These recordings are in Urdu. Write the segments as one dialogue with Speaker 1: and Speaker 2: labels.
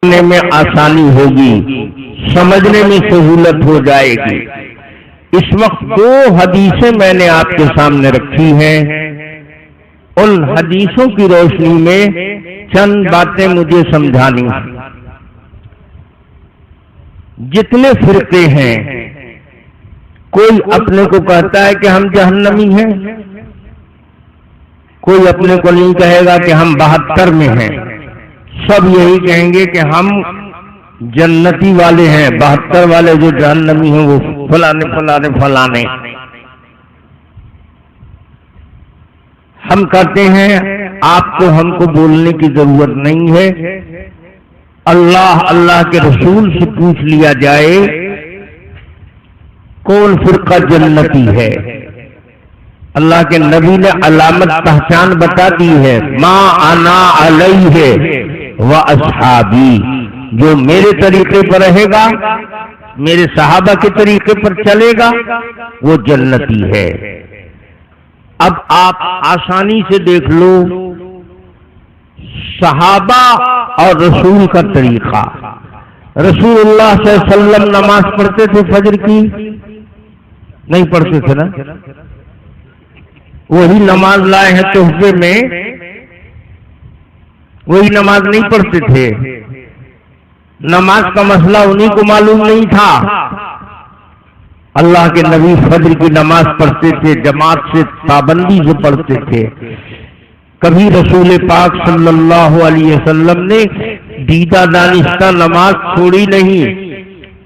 Speaker 1: سمجھنے میں آسانی ہوگی، سمجھنے میں سہولت ہو جائے گی۔ اس وقت دو حدیثیں میں نے آپ کے سامنے رکھی ہیں، ان حدیثوں کی روشنی میں چند باتیں مجھے سمجھانی ہیں۔ جتنے فرقے ہیں، کوئی اپنے کو کہتا ہے کہ ہم جہنمی ہیں، کوئی اپنے کو نہیں کہے گا کہ ہم 72 میں ہیں، سب یہی کہیں گے کہ ہم جنتی والے ہیں، 72 والے جو جہنمی ہیں وہ فلانے فلانے فلانے۔ ہم کہتے ہیں آپ کو ہم کو بولنے کی ضرورت نہیں ہے، اللہ کے رسول سے پوچھ لیا جائے کون فرقہ جنتی ہے۔ اللہ کے نبی نے علامت پہچان بتا دی ہے، ما انا علیہ و اصحابی، جو میرے طریقے پر رہے گا، میرے صحابہ کے طریقے پر چلے گا، وہ جنتی ہے۔ اب آپ آسانی سے دیکھ لو صحابہ اور رسول کا طریقہ۔ رسول اللہ صلی اللہ علیہ وسلم نماز پڑھتے تھے فجر کی؟ نہیں پڑھتے تھے نا؟ وہی نماز لائے ہیں تحفے میں، وہی نماز نہیں پڑھتے تھے۔ نماز کا مسئلہ انہیں کو معلوم نہیں تھا۔ اللہ کے نبی فجر کی نماز پڑھتے تھے، جماعت سے پابندی سے پڑھتے تھے۔ کبھی رسول پاک صلی اللہ علیہ وسلم نے دیدہ دانستہ نماز چھوڑی نہیں،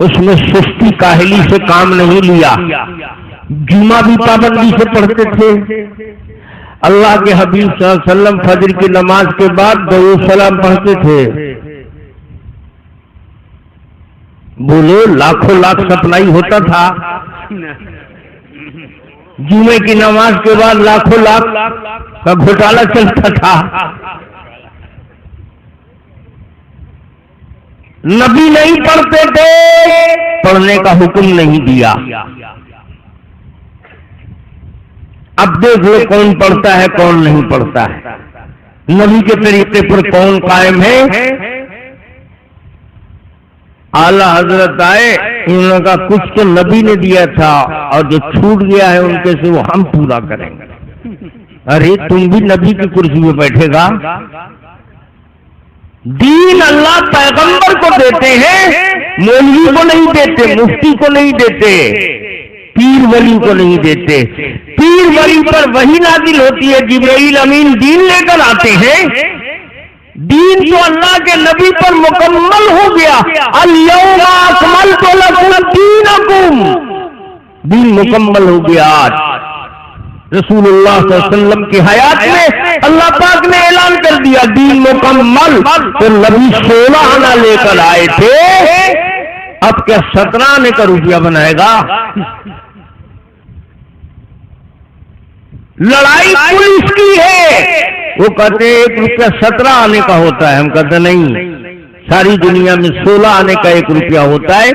Speaker 1: اس میں سستی کاہلی سے کام نہیں لیا۔ جمعہ بھی پابندی سے پڑھتے تھے۔ اللہ کے حبیب صلی اللہ علیہ وسلم فجر کی نماز کے بعد درود سلام پڑھتے تھے۔ بولو لاکھوں لاکھ سپلائی ہوتا تھا۔ جمعے کی نماز کے بعد لاکھوں لاکھ کا گھوٹالہ چلتا تھا۔ نبی نہیں پڑھتے تھے، پڑھنے کا حکم نہیں دیا۔ اب دیکھ لو کون پڑھتا ہے کون نہیں پڑھتا ہے، نبی کے طریقے پر کون قائم ہے۔ اعلی حضرت آئے، انہوں نے کہا کچھ تو نبی نے دیا تھا اور جو چھوٹ گیا ہے ان کے سے وہ ہم پورا کریں گے۔ ارے تم بھی نبی کی کرسی میں بیٹھے گا؟ دین اللہ پیغمبر کو دیتے ہیں، مولوی کو نہیں دیتے، مفتی کو نہیں دیتے، پیر ولی کو نہیں دیتے۔ پیر ولی پر وحی نازل ہوتی ہے، جبرائیل امین دین لے کر آتے ہیں۔ دین تو اللہ کے نبی پر مکمل ہو گیا، الیوم اکملت لکم دینکم، دین مکمل ہو گیا آج۔ رسول اللہ صلی اللہ علیہ وسلم کی حیات میں اللہ پاک نے اعلان کر دیا دین مکمل۔ تو نبی 16 آنا لے کر آئے تھے، اب کیا 17 آنے کا روپیہ بنائے گا؟ لڑائی پولیس کی ہے، وہ کہتے ہیں 1 روپیہ 17 آنے کا ہوتا ہے، ہم کہتے نہیں، ساری دنیا میں 16 آنے کا 1 روپیہ ہوتا ہے،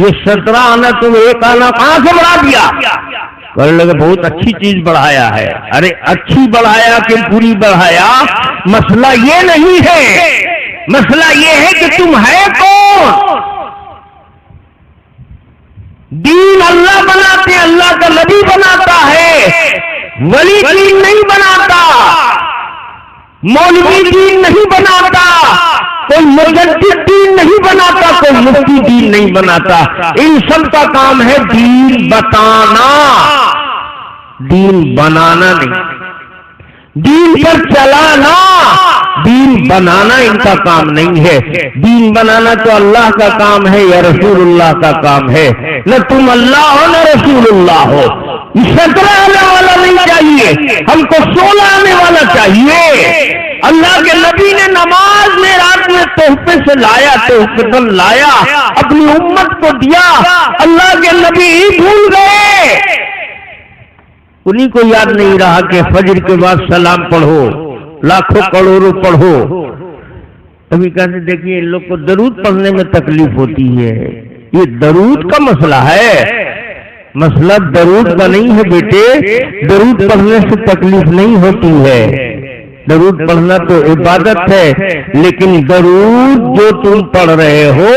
Speaker 1: یہ 17 آنا تم 1 آنا کہاں سے بڑھا دیا؟ کہنے لگے بہت اچھی چیز بڑھایا ہے۔ ارے اچھی بڑھایا کہ پوری بڑھایا، مسئلہ یہ نہیں ہے، مسئلہ یہ ہے کہ تم ہے کون؟ دین اللہ بناتے ہیں، اللہ کا نبی بناتا ہے، ولی دین نہیں بناتا، مولوی دین نہیں بناتا، کوئی مجدد دین نہیں بناتا، کوئی مفتی دین نہیں بناتا۔ ان سب کا کام ہے دین بتانا، دین بنانا نہیں، دین پر چلانا، دین بنانا ان کا کام نہیں ہے۔ دین بنانا تو اللہ کا کام ہے یا رسول اللہ کا کام ہے، نہ تم اللہ ہو نہ رسول اللہ ہو۔ 17 آنے والا نہیں چاہیے، ہم کو 16 آنے والا چاہیے۔ اللہ کے نبی نے نماز میں رات میں تحفے سے لایا، تحفے لایا، اپنی امت کو دیا، اللہ کے نبی ہی بھول گئے، انہیں کو یاد نہیں رہا کہ فجر کے بعد سلام پڑھو، لاکھوں کروڑوں پڑھو۔ ابھی کہتے دیکھیے ان لوگ کو درود پڑھنے میں تکلیف ہوتی ہے، یہ درود کا مسئلہ ہے، مسئلہ درود کا نہیں ہے بیٹے، درود پڑھنے سے تکلیف نہیں ہوتی ہے، درود پڑھنا تو عبادت ہے، لیکن درود جو تم پڑھ رہے ہو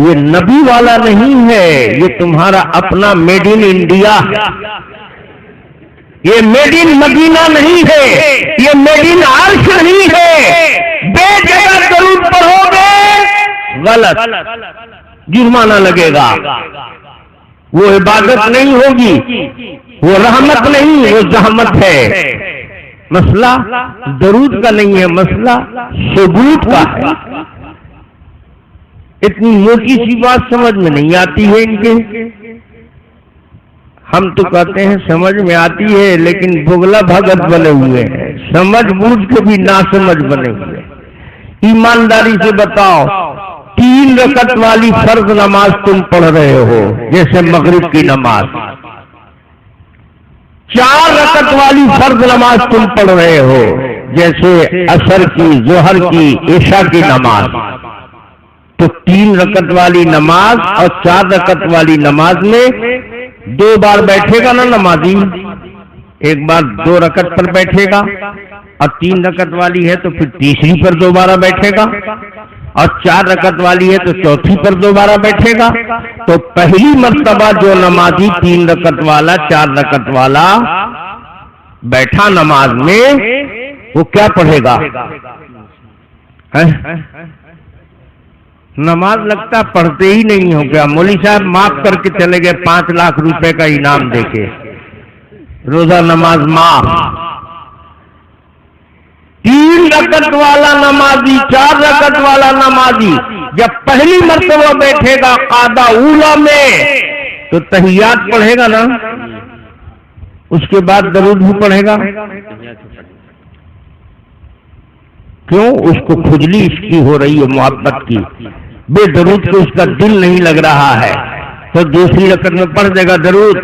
Speaker 1: یہ نبی والا نہیں ہے، یہ تمہارا اپنا میڈ ان انڈیا، یہ میڈ ان مدینہ نہیں ہے، یہ میڈ ان عرش نہیں ہے۔ بے جگہ درود پڑھو گے غلط، جرمانہ لگے گا، وہ عبادت نہیں ہوگی، وہ رحمت نہیں، وہ زحمت ہے۔ مسئلہ درود کا نہیں ہے، مسئلہ ثبوت کا ہے۔ اتنی موٹی سی بات سمجھ میں نہیں آتی ہے ان کے، ہم تو کہتے ہیں سمجھ میں آتی ہے، لیکن بغلا بھگت بنے ہوئے ہیں، سمجھ بوجھ کے بھی ناسمجھ بنے ہوئے ہیں۔ ایمانداری سے بتاؤ، 3 رکعت والی فرض نماز تم پڑھ رہے ہو جیسے مغرب کی نماز، 4 رکعت والی فرض نماز تم پڑھ رہے ہو جیسے عصر کی، ظہر کی، عشاء کی نماز، تو 3 رکعت والی نماز اور 4 رکعت والی نماز میں 2 بار بیٹھے گا نا نمازی، ایک بار 2 رکعت پر بیٹھے گا، اور 3 رکعت والی ہے تو پھر تیسری پر دوبارہ بیٹھے گا، اور 4 رکعت والی ہے تو چوتھی پر دوبارہ بیٹھے گا۔ تو پہلی مرتبہ جو نمازی 3 رکعت والا 4 رکعت والا بیٹھا نماز میں، وہ کیا پڑھے گا؟ نماز لگتا پڑھتے ہی نہیں ہو گیا، مولوی صاحب معاف کر کے چلے گئے 5 لاکھ روپے کا انعام دے کے، روزہ نماز معاف۔ 3 رکعت والا نمازی 4 رکعت والا نمازی جب پہلی مرتبہ بیٹھے گا قعدہ اولا میں تو تحیات پڑھے گا نا، اس کے بعد درود بھی پڑھے گا۔ کیوں؟ اس کو کھجلی اس کی ہو رہی ہے محبت کی، بے درود کے اس کا دل نہیں لگ رہا ہے، تو دوسری رکعت میں پڑھ دے گا درود،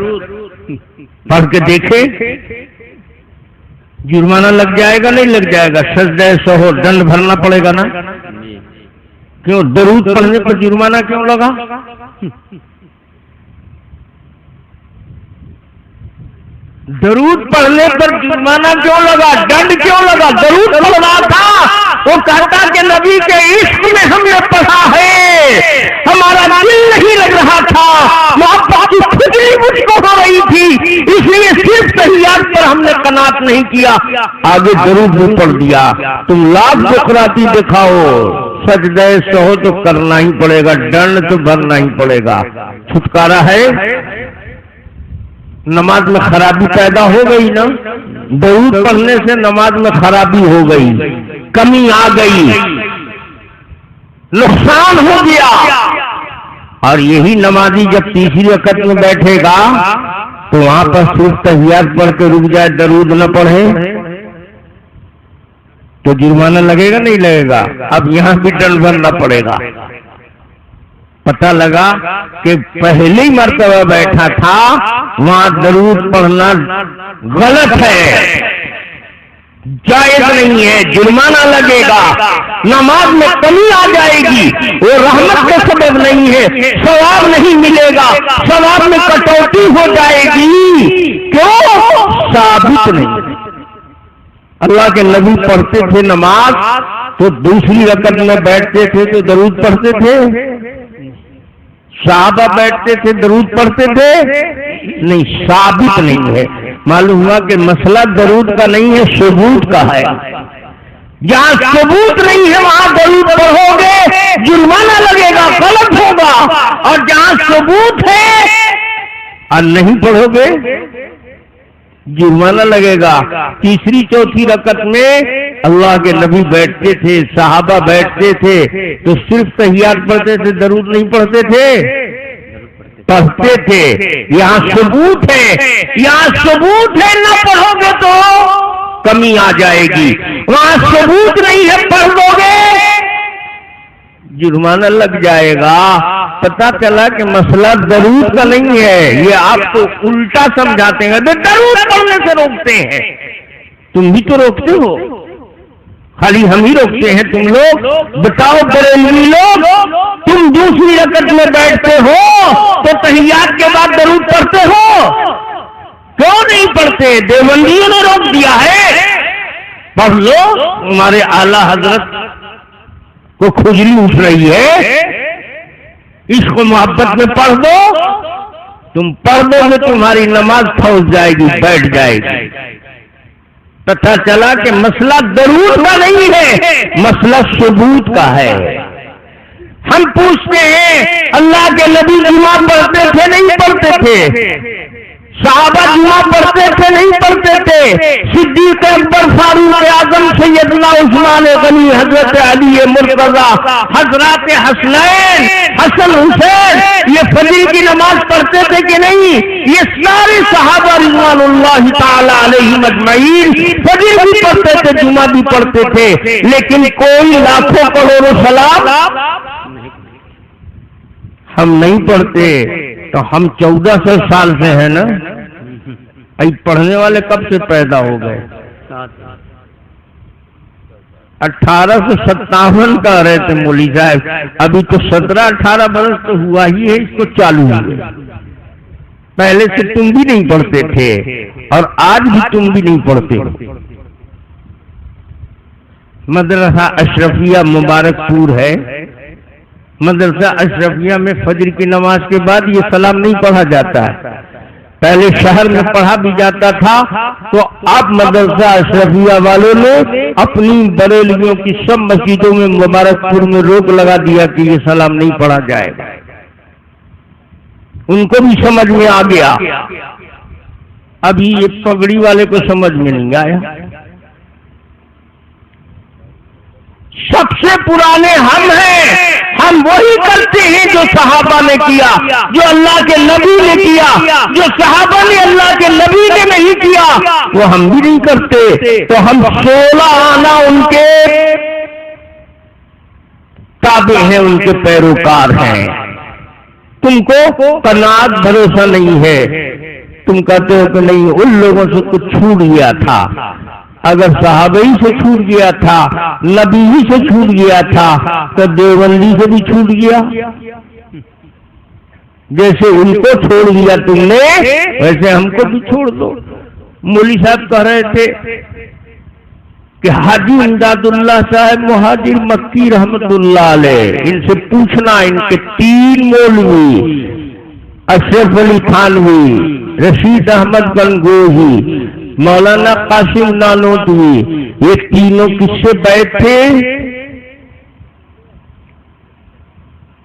Speaker 1: پڑھ کے دیکھے جرمانہ لگ جائے گا نہیں لگ جائے گا؟ سجدہ سہو دنڈ بھرنا پڑے گا نا، کیوں؟ درود پڑھنے پر جرمانہ کیوں لگا؟ درود پڑھنے پر جرمانہ کیوں لگا؟ دنڈ کیوں لگا؟ درود پڑھنا تھا، وہ کہتا کہ نبی کے عشق میں ہم نے پڑھا ہے، ہمارا دل نہیں لگ رہا تھا، محبت کی کھجلی مجھ کو ہو رہی تھی، اس لیے صرف تحیات پر ہم نے قناعت نہیں کیا، آگے درود بھی پڑھ دیا۔ تم لاکھ بکراتی دکھاؤ، سجدہ سہو تو کرنا ہی پڑے گا، دنڈ تو بھرنا ہی پڑے گا، چھٹکارا ہے۔ نماز میں خرابی پیدا ہو گئی نا، درود پڑھنے سے نماز میں خرابی ہو گئی، کمی آ گئی، نقصان ہو گیا۔ اور یہی نمازی جب تیسری رکعت میں بیٹھے گا تو وہاں پر صرف تحیات پڑھ کے رک جائے، درود نہ پڑھے تو جرمانہ لگے گا نہیں لگے گا؟ اب یہاں بھی دنڈ بھرنا پڑے گا۔ پتہ لگا کہ پہلی مرتبہ بیٹھا تھا وہاں درود پڑھنا غلط ہے، جائز نہیں ہے، جرمانہ لگے گا، نماز میں کمی آ جائے گی، وہ رحمت کا سبب نہیں ہے، ثواب نہیں ملے گا، ثواب میں کٹوتی ہو جائے گی، کیوں؟ ثابت نہیں۔ اللہ کے نبی پڑھتے تھے نماز تو دوسری رکعت میں بیٹھتے تھے تو درود پڑھتے تھے، صحابہ بیٹھتے تھے درود پڑھتے تھے نہیں، ثابت نہیں ہے۔ معلوم ہوا کہ مسئلہ درود کا نہیں ہے، ثبوت کا ہے۔ جہاں ثبوت نہیں ہے وہاں درود پڑھو گے جرمانہ لگے گا، غلط ہوگا، اور جہاں ثبوت ہے اور نہیں پڑھو گے جرمانہ لگے گا۔ تیسری چوتھی رکعت میں اللہ کے نبی بیٹھتے تھے، صحابہ بیٹھتے تھے تو صرف تحیات پڑھتے تھے، درود نہیں پڑھتے تھے، پڑھتے تھے۔ یہاں ثبوت ہے، یہاں ثبوت ہے، نہ پڑھو گے تو کمی آ جائے گی، وہاں ثبوت نہیں ہے، پڑھ لو گے جرمانہ لگ جائے گا۔ پتا چلا کہ مسئلہ درود کا نہیں ہے، یہ آپ کو الٹا سمجھاتے ہیں، درود پڑھنے سے روکتے ہیں۔ تم بھی تو روکتے ہو، خالی ہم ہی روکتے ہیں، تم لوگ بتاؤ بریلوی لوگ، تم دوسری رکعت میں بیٹھتے ہو تو تحیات کے بعد درود پڑھتے ہو، کیوں نہیں پڑھتے؟ دیوبندیوں نے روک دیا ہے، پڑھ لو، تمہارے اعلی حضرت کو کھجلی اٹھ رہی ہے، عشق و محبت میں پڑھ دو، تم پڑھ دو گے تمہاری نماز پھوس جائے گی، بیٹھ جائے گی۔ پتہ چلا کہ مسئلہ درود کا نہیں ہے، مسئلہ ثبوت کا ہے۔ ہم پوچھتے ہیں اللہ کے نبی جمعہ پڑھتے تھے نہیں پڑھتے تھے؟ صحابہ جمعہ پڑھتے تھے نہیں پڑھتے تھے؟ صدیق اکبر فاروق اعظم سیدنا عثمان غنی حضرت علی مرتضی حضرات حسنین حسن حسین یہ فجر کی نماز پڑھتے تھے کہ نہیں؟ یہ سارے صحابہ رضوان اللہ تعالی علیہم اجمعین فجر بھی پڑھتے تھے، جمعہ بھی پڑھتے تھے، لیکن کوئی لاکھوں کروڑوں سلام ہم نہیں پڑھتے۔ تو ہم 1400 سال سے ہیں نا، پڑھنے والے کب سے پیدا ہو گئے؟ 1857 کا رہے تھے مولوی صاحب، ابھی تو 17-18 برس تو ہوا ہی ہے اس کو چالو ہوئے۔ پہلے سے تم بھی نہیں پڑھتے تھے اور آج بھی تم بھی نہیں پڑھتے۔ مدرسہ اشرفیہ مبارک پور ہے، مدرسہ اشرفیہ میں فجر کی نماز کے بعد یہ سلام نہیں پڑھا جاتا ہے، پہلے شہر میں پڑھا بھی جاتا تھا، تو اب مدرسہ اشرفیہ والوں نے اپنی بریلویوں کی سب مسجدوں میں مبارک پور میں روک لگا دیا کہ یہ سلام نہیں پڑھا جائے گا۔ ان کو بھی سمجھ میں آ گیا، ابھی یہ پگڑی والے کو سمجھ میں نہیں آیا۔ سب سے پرانے ہم ہیں، ہم وہی کرتے ہیں جو صحابہ نے کیا، جو اللہ کے نبی نے کیا، جو صحابہ نے اللہ کے نبی نے نہیں کیا وہ ہم بھی نہیں کرتے۔ تو ہم 16 آنا ان کے تابع ہیں، ان کے پیروکار ہیں۔ تم کو قناعت بھروسہ نہیں ہے، تم کہتے ہو کہ نہیں ان لوگوں سے کچھ چھوٹ گیا تھا۔ اگر صحابہ ہی سے چھوٹ گیا تھا، نبی ہی سے چھوٹ گیا تھا، تو دیوبندی سے بھی چھوٹ گیا۔ جیسے ان کو چھوڑ دیا تم نے ویسے ہم کو بھی چھوڑ دو۔ مولوی صاحب کہہ رہے تھے کہ حاجی امداد اللہ صاحب مہاجر مکی رحمت اللہ علیہ، ان سے پوچھنا، ان کے 3 مولوی اشرف علی تھانوی، رشید احمد گنگوہی، مولانا قاسم نانوتوی، یہ تینوں کس سے بیعت تھے؟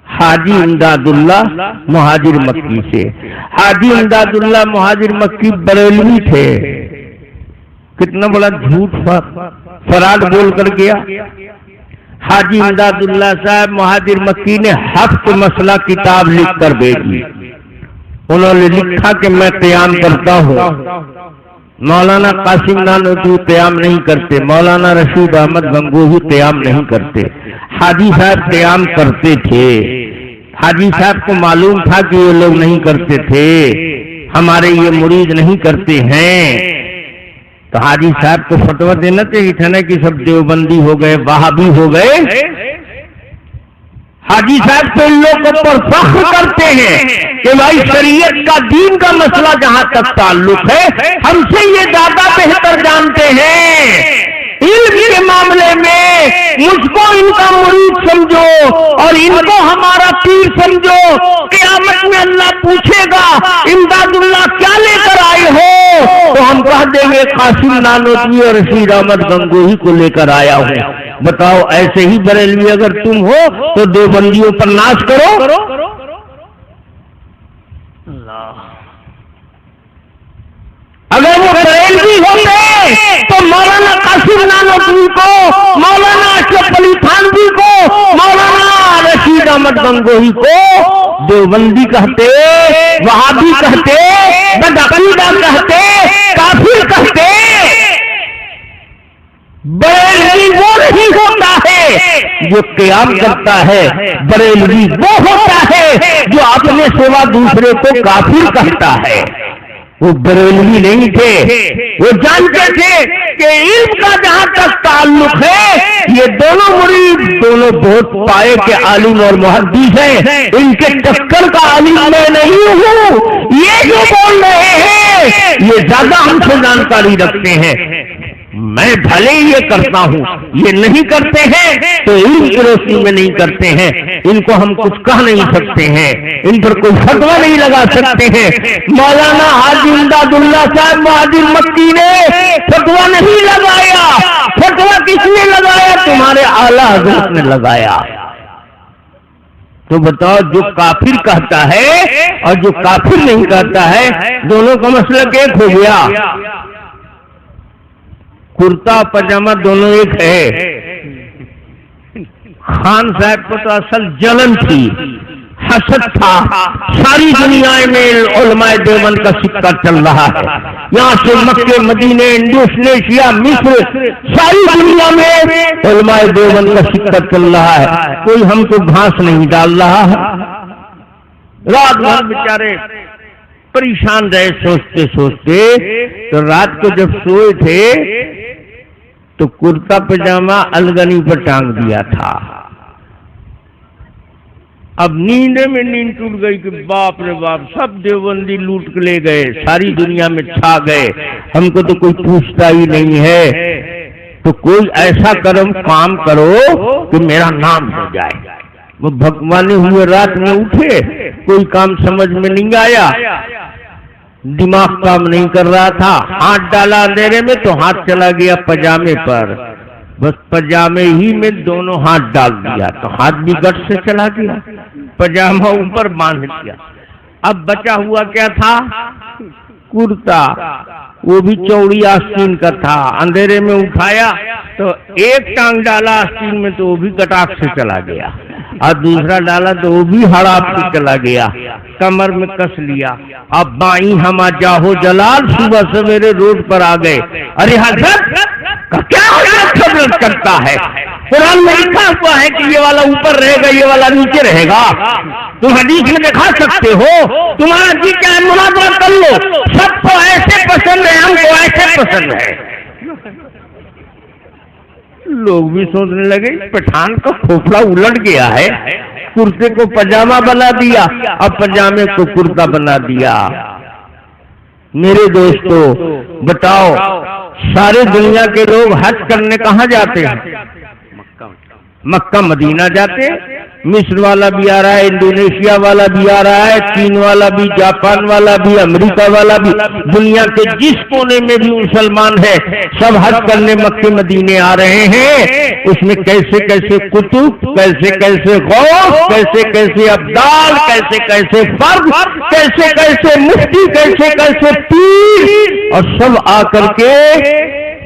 Speaker 1: حاجی امداد اللہ مہاجر مکی سے۔ حاجی امداد اللہ مہاجر مکی بریلوی تھے، کتنا بڑا جھوٹ فراڈ بول کر گیا۔ حاجی امداد اللہ صاحب مہاجر مکی نے حق مسئلہ کتاب لکھ کر بھیجی، انہوں نے لکھا کہ میں قیام کرتا ہوں، مولانا قاسم نانوتوی قیام نہیں کرتے، مولانا رشید احمد گنگوہی قیام نہیں کرتے، حاجی صاحب قیام کرتے تھے۔ حاجی صاحب کو معلوم تھا کہ یہ لوگ نہیں کرتے تھے، ہمارے یہ مرید نہیں کرتے ہیں، تو حاجی صاحب کو فتویٰ دینا چاہیے تھا نا کہ سب دیوبندی ہو گئے، وہابی ہو گئے۔ حاجی صاحب تو ان لوگوں پر فخر کرتے ہیں کہ بھائی شریعت کا دین کا مسئلہ جہاں تک تعلق ہے ہم سے یہ زیادہ بہتر جانتے ہیں، علم کے معاملے میں مجھ کو ان کا مرید سمجھو اور ان کو ہمارا پیر سمجھو، قیامت میں اللہ پوچھے گا امداد اللہ کیا لے کر آئے ہو، تو ہم کہہ دیں گے قاسم نانوتوی اور رشید احمد گنگوہی کو لے کر آیا ہوں۔ بتاؤ ایسے ہی بریلوی اگر تم ہو تو دیوبندیوں پر ناچ کرو۔ اگر وہ بریلوی ہوتے تو مولانا قاسم نانوتوی کو، مولانا اشرف علی تھانوی کو، مولانا رشید احمد گنگوہی کو دیوبندی کہتے، وہابی کہتے، بدعقیدہ کہتے، کافر کہتے۔ بریلوی وہ نہیں ہوتا ہے جو قیام کرتا ہے، بریلوی وہ ہوتا ہے جو اپنے سوا دوسرے کو کافر کہتا ہے۔ وہ بریلوی نہیں تھے، وہ جانتے تھے کہ علم کا جہاں تک تعلق ہے یہ دونوں مرید دونوں بہت پائے کے عالم اور محدث ہیں، ان کے چکر کا عالم میں نہیں ہوں، یہ جو بول رہے ہیں یہ زیادہ ہم سے جانکاری رکھتے ہیں۔ میں بھلے یہ کرتا ہوں، یہ نہیں کرتے ہیں تو علم کی روشنی میں نہیں کرتے ہیں، ان کو ہم کچھ کہہ نہیں سکتے ہیں، ان پر کوئی فتویٰ نہیں لگا سکتے ہیں۔ مولانا حاجی امداد اللہ صاحب مہاجر مکی نے فتویٰ نہیں لگایا، فتویٰ کس نے لگایا؟ تمہارے اعلیٰ حضرت نے لگایا۔ تو بتاؤ، جو کافر کہتا ہے اور جو کافر نہیں کہتا ہے، دونوں کا مسلک ایک ہو گیا۔ کرتا پاجامہ دونوں ایک ہے۔ خان صاحب کو تو اصل جلن تھی، حسد تھا۔ ساری دنیا میں علماء دیوبند کا سکہ چل رہا ہے، یہاں سے مکے، مدینے، انڈونیشیا، مصر، ساری دنیا میں علماء دیوبند کا سکہ چل رہا ہے، کوئی ہم کو گھاس نہیں ڈال رہا ہے۔ رات بھر بیچارے پریشان رہے سوچتے سوچتے، تو رات کو جب سوئے تھے تو کرتا پاجامہ الگنی پر ٹانگ دیا تھا۔ اب نیند میں نیند ٹوٹ گئی کہ باپ رے باپ، سب دیوبندی لوٹ کے لے گئے، ساری دنیا میں چھا گئے، ہم کو تو کوئی پوچھتا ہی نہیں ہے، تو کوئی ایسا کام کرو کہ میرا نام ہو جائے۔ وہ بھگوانے ہوئے رات میں اٹھے، کوئی کام سمجھ میں نہیں آیا، دماغ کام نہیں کر رہا تھا، ہاتھ ڈالا اندھیرے میں تو ہاتھ چلا گیا پاجامے پر، بس پاجامے ہی میں دونوں ہاتھ ڈال دیا تو ہاتھ بھی گٹ سے چلا گیا، پاجامہ اوپر باندھ دیا۔ اب بچا ہوا کیا تھا؟ کرتا، وہ بھی چوڑی آستین کا تھا، اندھیرے میں اٹھایا تو ایک ٹانگ ڈالا آستین میں تو وہ بھی کٹاخ سے چلا گیا، اور دوسرا ڈالا تو وہ بھی ہڑاپ سے چلا گیا، کمر میں کس لیا۔ اب بائیں ہما جاہو جلال صبح سویرے روڈ پر آ گئے، ارے حضرت کیا حضرت کرتا ہے؟ قرآن میں لکھا ہوا ہے کہ یہ والا اوپر رہے گا، یہ والا نیچے رہے گا، تم حدیث میں دکھا سکتے ہو، تمہارا جی کیا ہے مناظرہ کر لو، سب کو ایسے پسند ہے، ہم کو ایسے پسند ہے۔ لوگ بھی سوچنے لگے پٹھان کا کھوپڑا الٹ گیا ہے، کرتے کو پاجامہ بنا دیا، اب پاجامے کو کرتا بنا دیا۔ میرے دوستو بتاؤ، سارے دنیا کے لوگ حج کرنے کہاں جاتے ہیں؟ مکہ مدینہ جاتے، مصر والا بھی آ رہا ہے، انڈونیشیا والا بھی آ رہا ہے، چین والا بھی، جاپان والا بھی، امریکہ والا بھی، دنیا کے جس کونے میں بھی مسلمان ہے سب حج کرنے مکے مدینے آ رہے ہیں۔ اس میں کیسے کیسے قطب، کیسے کیسے غوث، کیسے کیسے ابدال، کیسے کیسے فرد، کیسے کیسے مفتی، کیسے کیسے پیر، اور سب آ کر کے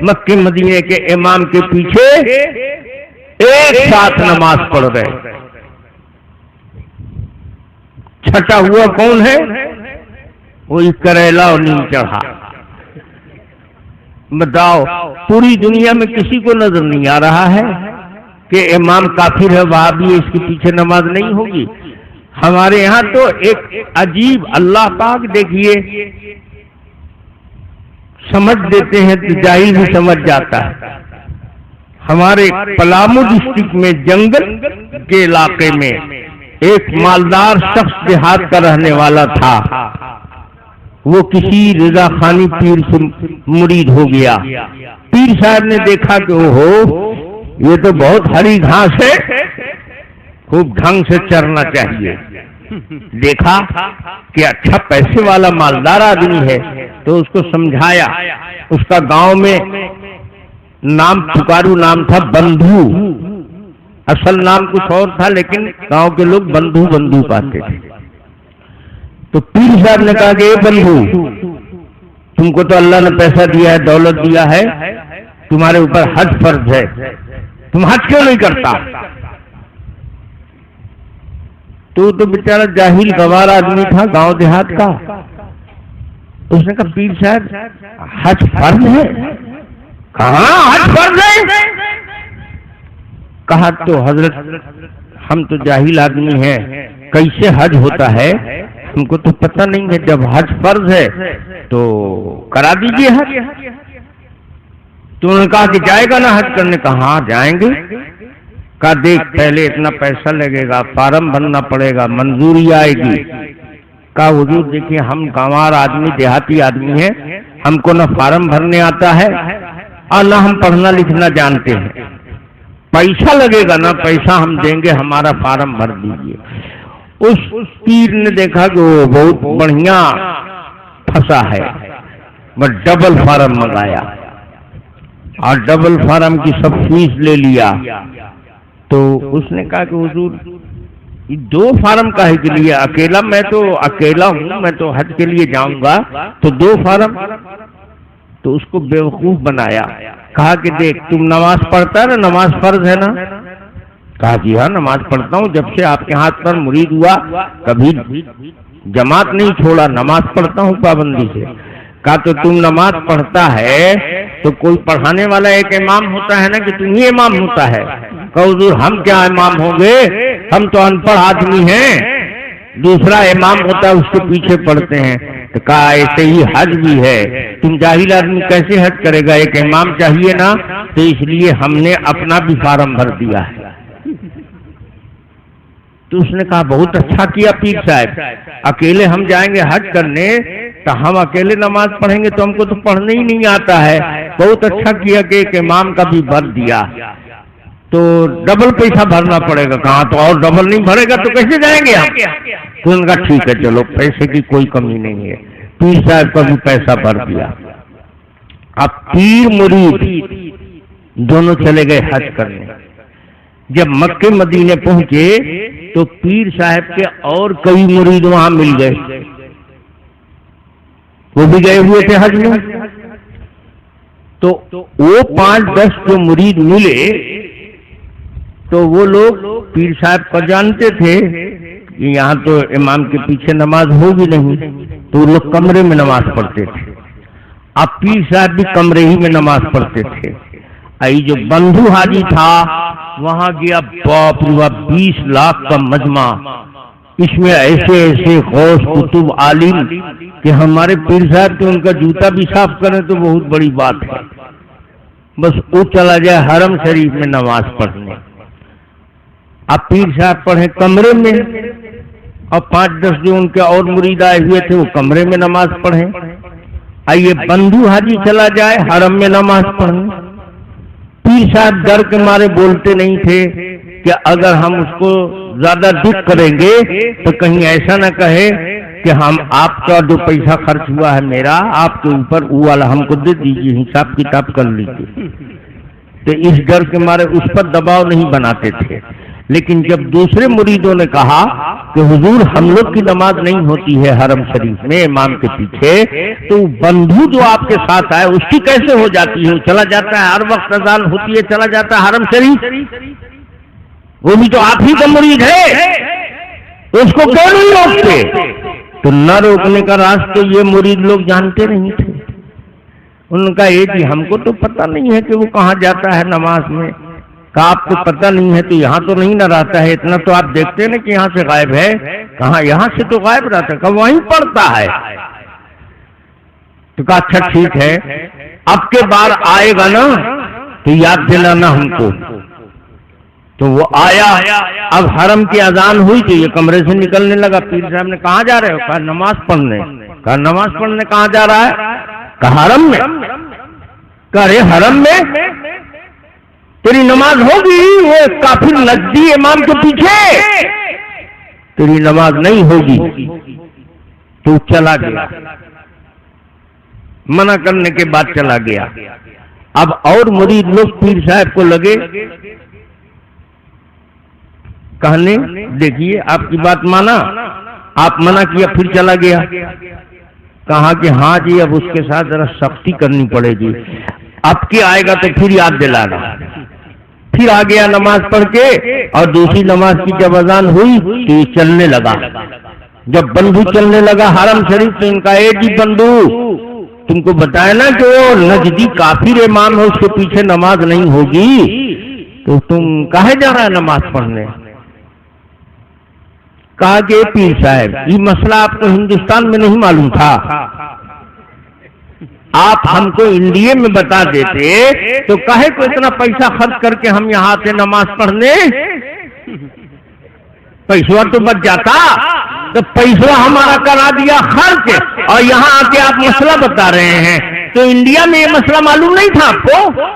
Speaker 1: مکے مدینے کے امام کے پیچھے ایک ساتھ نماز پڑھ رہے۔ چھٹا ہوا کون ہے؟ وہی کریلا اور نیم چڑھا۔ بتاؤ، پوری دنیا میں کسی کو نظر نہیں آ رہا ہے کہ امام کافر ہے، وہاں بھی اس کے پیچھے نماز نہیں ہوگی۔ ہمارے یہاں تو ایک عجیب، اللہ پاک دیکھیے سمجھ دیتے ہیں تو جاہل بھی سمجھ جاتا ہے۔ ہمارے پلامو ڈسٹرکٹ میں جنگل کے علاقے میں ایک مالدار شخص دیہات کا رہنے والا تھا، وہ کسی رضا خانی پیر سے مرید ہو گیا۔ پیر صاحب نے دیکھا کہ اوہو یہ تو بہت ہری گھاس ہے، خوب ڈھنگ سے چرنا چاہیے۔ دیکھا کہ اچھا پیسے والا مالدار آدمی ہے تو اس کو سمجھایا۔ اس کا گاؤں میں نام پکارو نام تھا بندھو، اصل نام کچھ اور تھا لیکن گاؤں کے لوگ بندھو بندھو کہتے تھے۔ تو پیر صاحب نے کہا کہ اے بندھو، تم کو تو اللہ نے پیسہ دیا ہے، دولت دیا ہے، تمہارے اوپر حج فرض ہے، تم حج کیوں نہیں کرتا؟ تو بیچارہ جاہل گوار آدمی تھا گاؤں دیہات کا، اس نے کہا پیر صاحب حج فرض ہے؟ کہاں حج فرض ہے؟ کہا تو حضرت ہم تو جاہل آدمی ہیں، کیسے حج ہوتا ہے ہم کو تو پتہ نہیں ہے، جب حج فرض ہے تو کرا دیجئے حج۔ تو انہوں نے کہا کہ جائے گا نا حج کرنے؟ کہا ہاں جائیں گے۔ کہا دیکھ پہلے اتنا پیسہ لگے گا، فارم بھرنا پڑے گا، منظوری آئے گی۔ کہا حضور دیکھیے ہم گنوار آدمی دیہاتی آدمی ہیں، ہم کو نہ فارم بھرنے آتا ہے اور نہ ہم پڑھنا لکھنا جانتے ہیں، پیسہ لگے گا نا، پیسہ ہم دیں گے، ہمارا فارم بھر دیجیے۔ اس پیر نے دیکھا کہ وہ بہت بڑھیا پھنسا ہے، بس ڈبل فارم منگایا اور ڈبل فارم کی سب فیس لے لیا۔ تو اس نے کہا کہ حضور یہ 2 فارم کاہے کے لیے؟ اکیلا میں تو اکیلا ہوں، میں تو حج کے لیے جاؤں گا، تو 2 فارم؟ تو اس کو بیوقوف بنایا، کہا کہ دیکھ تم نماز پڑھتا ہے نا، نماز فرض ہے نا؟ کہا جی ہاں نماز پڑھتا ہوں، جب سے آپ کے ہاتھ پر مرید ہوا کبھی جماعت نہیں چھوڑا، نماز پڑھتا ہوں پابندی سے۔ کہا تو تم نماز پڑھتا ہے تو کوئی پڑھانے والا ایک امام ہوتا ہے نا کہ تم ہی امام ہوتا ہے؟ کہا حضور ہم کیا امام ہوں گے، ہم تو ان پڑھ آدمی ہیں، دوسرا امام ہوتا ہے اس کے پیچھے پڑھتے ہیں۔ تو کہا ایسے ہی حج بھی ہے، تم جاہل آدمی کیسے حج کرے گا، ایک امام چاہیے نا، تو اس لیے ہم نے اپنا بھی فارم بھر دیا ہے۔ تو اس نے کہا بہت اچھا کیا پیر صاحب، اکیلے ہم جائیں گے حج کرنے تو ہم اکیلے نماز پڑھیں گے تو ہم کو تو پڑھنے ہی نہیں آتا ہے، بہت اچھا کیا کہ ایک امام کا بھی بھر دیا، تو ڈبل پیسہ بھرنا پڑے گا۔ کہاں تو اور ڈبل نہیں بھرے گا تو کیسے جائیں گے ہم؟ تو ان کا ٹھیک ہے چلو پیسے کی کوئی کمی نہیں ہے، پیر صاحب کا بھی پیسہ بھر دیا۔ اب پیر مرید دونوں چلے گئے حج کرنے۔ جب مکے مدینے پہنچے تو پیر صاحب کے اور کئی مرید وہاں مل گئے، وہ بھی گئے ہوئے تھے حج میں۔ تو وہ 5-10 جو مرید ملے تو وہ لوگ پیر صاحب کو جانتے تھے کہ یہاں تو امام کے پیچھے نماز ہوگی نہیں، تو وہ لوگ کمرے میں نماز پڑھتے تھے۔ اب پیر صاحب بھی کمرے ہی میں نماز پڑھتے تھے۔ جو بندھو حاجی تھا وہاں گیا، باپ رے باپ 20 لاکھ کا مجمع، اس میں ایسے ایسے غوث کتب عالم کہ ہمارے پیر صاحب تو ان کا جوتا بھی صاف کریں تو بہت بڑی بات ہے، بس وہ چلا جائے حرم شریف میں نماز پڑھنے۔ اب پیر صاحب پڑھے کمرے میں، اور 5-10 جو ان کے اور مرید آئے ہوئے تھے وہ کمرے میں نماز پڑھیں۔ آئیے بندھو حاجی چلا جائے حرم میں نماز پڑھنے۔ پیر صاحب ڈر کے مارے بولتے نہیں تھے کہ اگر ہم اس کو زیادہ دکھ کریں گے تو کہیں ایسا نہ کہے کہ ہم آپ کا جو پیسہ خرچ ہوا ہے میرا آپ کے اوپر وہ والا ہم کو دے دیجیے، حساب کتاب کر لیجیے۔ تو اس ڈر کے مارے اس پر دباؤ نہیں بناتے تھے۔ لیکن جب دوسرے مریدوں نے کہا کہ حضور ہم لوگ کی نماز نہیں ہوتی ہے حرم شریف میں امام کے پیچھے، تو بندھو جو آپ کے ساتھ آئے اس کی کیسے ہو جاتی ہے؟ وہ چلا جاتا ہے ہر وقت اذان ہوتی ہے چلا جاتا ہے حرم شریف، وہ بھی تو آپ ہی کا مرید ہے، اس کو کیوں نہیں روکتے؟ تو نہ روکنے کا راستہ یہ مرید لوگ جانتے نہیں تھے۔ ان کا یہ کہ ہم کو تو پتہ نہیں ہے کہ وہ کہاں جاتا ہے نماز میں۔ کہا آپ کو پتہ نہیں ہے تو یہاں تو نہیں نہ رہتا ہے، اتنا تو آپ دیکھتے ہیں نا کہ یہاں سے غائب ہے، کہاں یہاں سے تو غائب رہتا ہے، کہا وہیں پڑھتا ہے۔ تو کہا اچھا ٹھیک ہے، اب کے بار آئے گا نا تو یاد دلانا ہم کو۔ تو وہ آیا، اب حرم کی اذان ہوئی تو یہ کمرے سے نکلنے لگا۔ پیر صاحب نے کہاں جا رہے ہو؟ کہا نماز پڑھنے۔ کہا نماز پڑھنے کہاں جا رہا ہے؟ کہا حرم میں۔ کہا ارے حرم میں تیری نماز ہوگی، وہ کافر نجدی امام کے پیچھے تیری نماز نہیں ہوگی۔ تو چلا گیا، منع کرنے کے بعد چلا گیا۔ اب اور مرید لوگ پیر صاحب کو لگے کہنے دیکھیے آپ کی بات مانا، آپ منع کیا پھر چلا گیا۔ کہا کہ ہاں جی اب اس کے ساتھ ذرا سختی کرنی پڑے گی، اب کی آئے گا تو پھر یاد دلانا۔ پھر آ گیا نماز پڑھ کے، اور دوسری نماز کی جب اذان ہوئی تو یہ چلنے لگا۔ جب بندھو چلنے لگا حرم شریف تو ان کا اے جی بندھو تم کو بتایا نا کہ وہ نجدی کافر امام ہے اس کے پیچھے نماز نہیں ہوگی، تو تم کہاں جا رہا ہے نماز پڑھنے؟ کہا کہ پیر صاحب یہ مسئلہ آپ کو ہندوستان میں نہیں معلوم تھا، آپ ہم کو انڈیا میں بتا دیتے تو کہے کو اتنا پیسہ خرچ کر کے ہم یہاں آتے نماز پڑھنے، پیسہ تو بچ جاتا۔ تو پیسہ ہمارا کرا دیا خرچ، اور یہاں آ کے آپ مسئلہ بتا رہے ہیں تو انڈیا میں یہ مسئلہ معلوم نہیں تھا آپ کو؟